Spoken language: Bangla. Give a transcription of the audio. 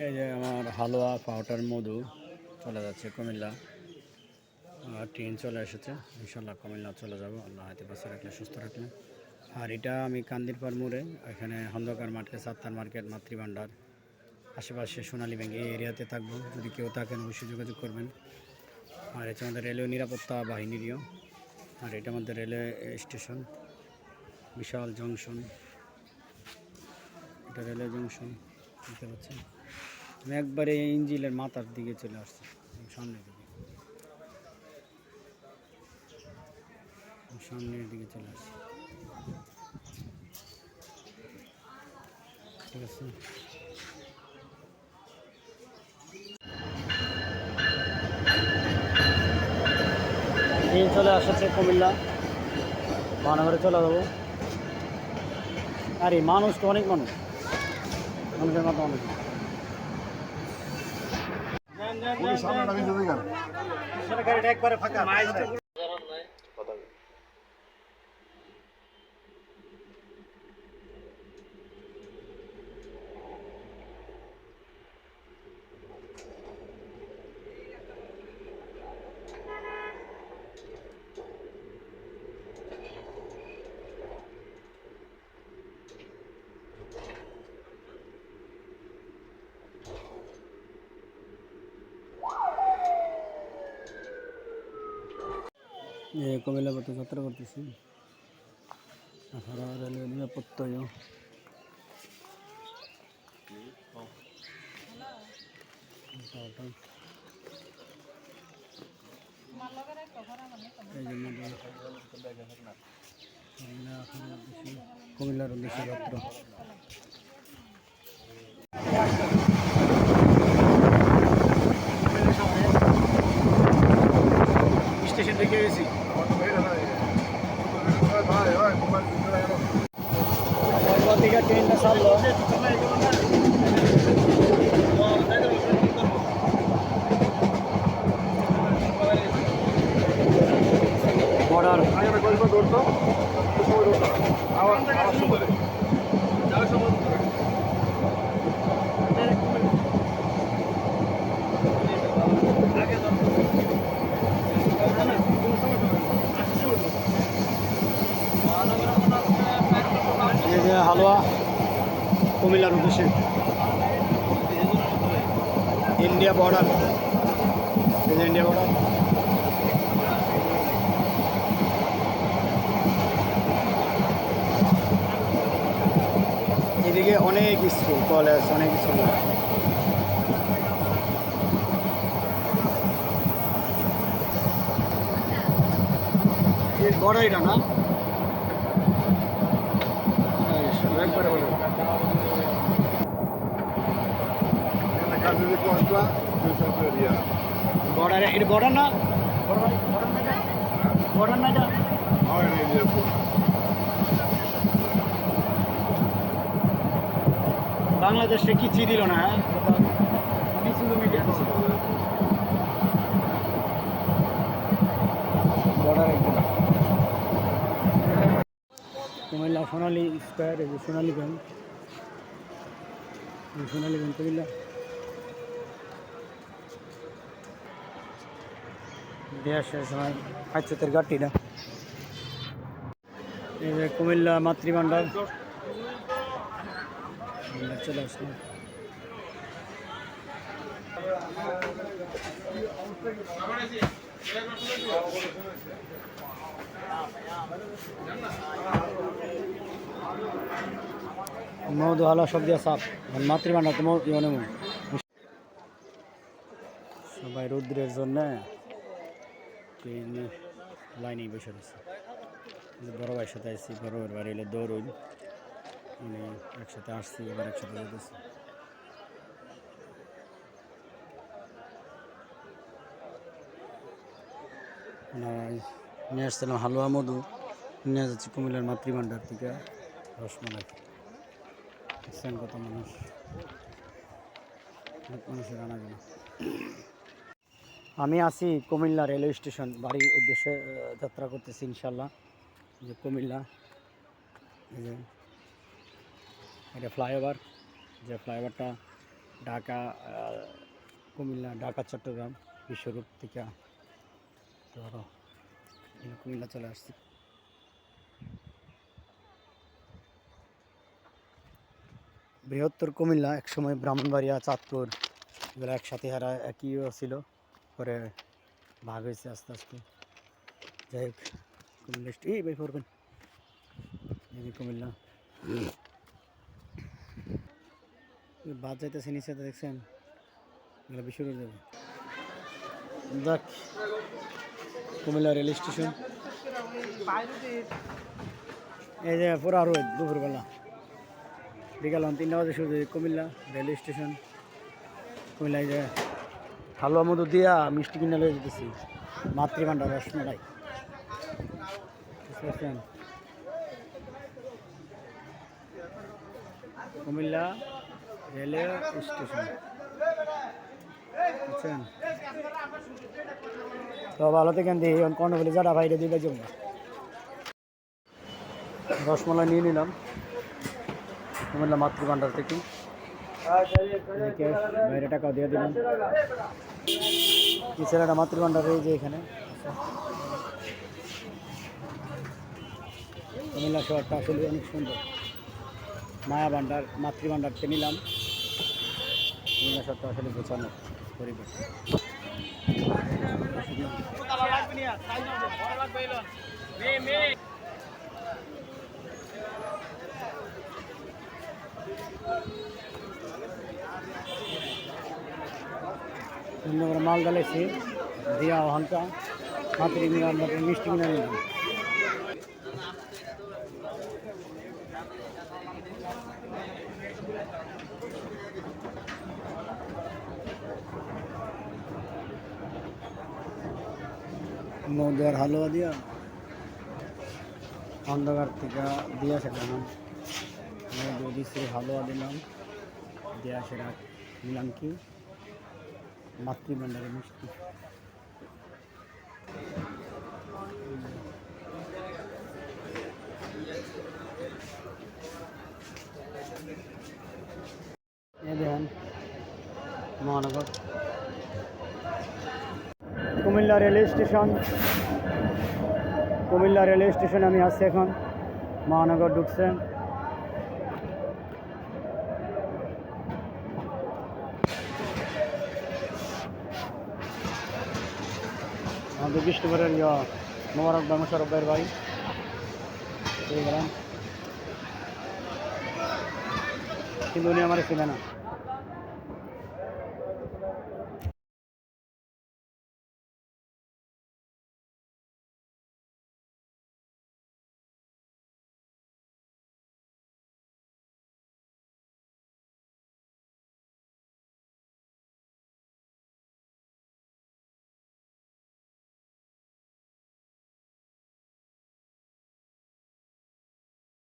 এই যে আমার হালুয়া পাউডার মধু চলে যাচ্ছে কুমিল্লা। ট্রেন চলে এসেছে, ইনশাল্লাহ কুমিল্লা চলে যাব, আল্লাহ হাতে বাঁচা রাখলে সুস্থ রাখলে। আর এটা আমি কান্দিরপার মোড়ে, এখানে খন্দকার মার্কেট, সাত্তার মার্কেট, মাতৃভাণ্ডার, আশেপাশে সোনালী ব্যাংক এই এরিয়াতে থাকবো। যদি কেউ থাকেন অবশ্যই যোগাযোগ করবেন। আর এটা আমাদের রেলওয়ে নিরাপত্তা বাহিনীরও। আর এটা আমাদের রেলওয়ে স্টেশন, বিশাল জংশন, এটা রেলওয়ে জংশন দেখতে পাচ্ছেন। আমি একবারে ইঞ্জিনের মাথার দিকে চলে আসছি, সামনের দিকে চলে আসছি, ঠিক আছে। ট্রেন চলে আসছে কুমিল্লা মহানগরে, চলে যাবো। আরে মানুষ তো অনেক, মানুষের মতো অনেক। একবারে ফাঁকা। কুমিল্লা পথযাত্রা করতেছি, রেলওয়ে নিরাপত্তায়। কুমিল্লার উদ্দেশ্যে যাত্রা। স্টেশন থেকে গেছি, ট্রেনটা ছাড়লো। বর্ডার হালুয়া কুমিল্লার উদ্দেশ্যে, ইন্ডিয়া বর্ডার, ইন্ডিয়া বর্ডার। এদিকে অনেক স্কুল কলেজ, অনেক স্কুল। বড় এটা না, একবারে বড়। বর্ডার, এটা বর্ডার না, বর্ডার না, এটা বাংলাদেশে কিছু দিল না। বর্ডার একদম কুমিল্লা সোনালী স্কোয়ার, এই যে সোনালী ব্যাংক, কুমিল্লা। দেশের সময় হাইচতের গাড়িটা, এই যে কুমিল্লা মাতৃভাণ্ডার চলে আসলাম। মধু হালুয়া সব দিয়ে সাপ, মাতৃভাণ্ডার তো সবাই রৌদ্রের জন্য লাইনে বসে রয়েছে। বড় ভাইয়ের সাথে আসছি, বড় ভাইয়ের বাড়ি এলে দৌড় হইল, একসাথে আসছি, এবার একসাথে যেতেছি। নিয়ে আসছিলাম হালুয়া মধু, নিয়ে যাচ্ছি কুমিল্লার মাতৃভাণ্ডার থেকে রসমালাই। কত মানুষ, মানুষের আনাগোনা। আমি আছি কুমিল্লা রেলওয়ে স্টেশন, বাড়ির উদ্দেশ্যে যাত্রা করতেছি ইনশাল্লাহ। যে কুমিল্লা, এই যে এটা ফ্লাইওভার, যে ফ্লাইওভারটা ঢাকা কুমিল্লা ঢাকা চট্টগ্রাম বিশ্বরূপ থেকে ধরো কুমিল্লা চলে আসছি। বৃহত্তর কুমিল্লা একসময় ব্রাহ্মণবাড়িয়া চাঁদপুর এগুলো একসাথে হারা একই ছিল, পরে ভাগ হয়েছে আস্তে আস্তে। যাই হোক কুমিল্লা এই ভাই করবেন কুমিল্লা বাদ যাইতেছে নিচে দেখছেন, এগুলো বিশ্বরূপ যাবে। দেখ কুমিল্লা রেল স্টেশন, এই যে পুরা রোদ দুপুরবেলা, বিকাল 3টা বাজে শুরু কুমিল্লা রেল স্টেশন। কুমিল্লায় যে হালুয়া মধু দিয়া মিষ্টি কিনে লয়ে যেতেছি, মাতৃভান্ডার রসমালাই, বুঝতে পারছেন? কুমিল্লা রেলওয়ে স্টেশন, বুঝছেন? তো ভালো থেকেন, দেখি কর্ণফুলি যারা বাইরে দিবে জন্য রসমালাই নিয়ে নিলাম কুমিল্লা মাতৃভান্ডার থেকে। বাইরে টাকা দিয়ে দিলাম, এই ছেলেটা মাতৃভান্ডার এই যে এখানে কুমিল্লা শহরটা আসলে অনেক সুন্দর। মায়া ভান্ডার মাতৃভান্ডারকে নিলাম, কুমিল্লা শহরটা আসলে গোছানো পরিবেশ। মাল ডালাইছি দিয়া হালকা মাতৃ মিষ্টি কিনে নিলাম। মৌদার হালুয়া দিয়া অন্ধকার থেকে দিয়া সেলাম, মৌদিশ্রী হালুয়া দিলাম দিয়া সেটা নিলাম কি মাতৃভান্ডারের মিষ্টি। এই দেখেন মহানগর Comilla railway station, Comilla railway স্টেশনে আমি আসছি এখন। মহানগর ঢুকছে, আমাদের বিষ্ণুপুরের মোবারক ভাই মোশারফ ভাইয়ের বাড়ি। গেলাম কিন্তু উনি আমার ছিল না।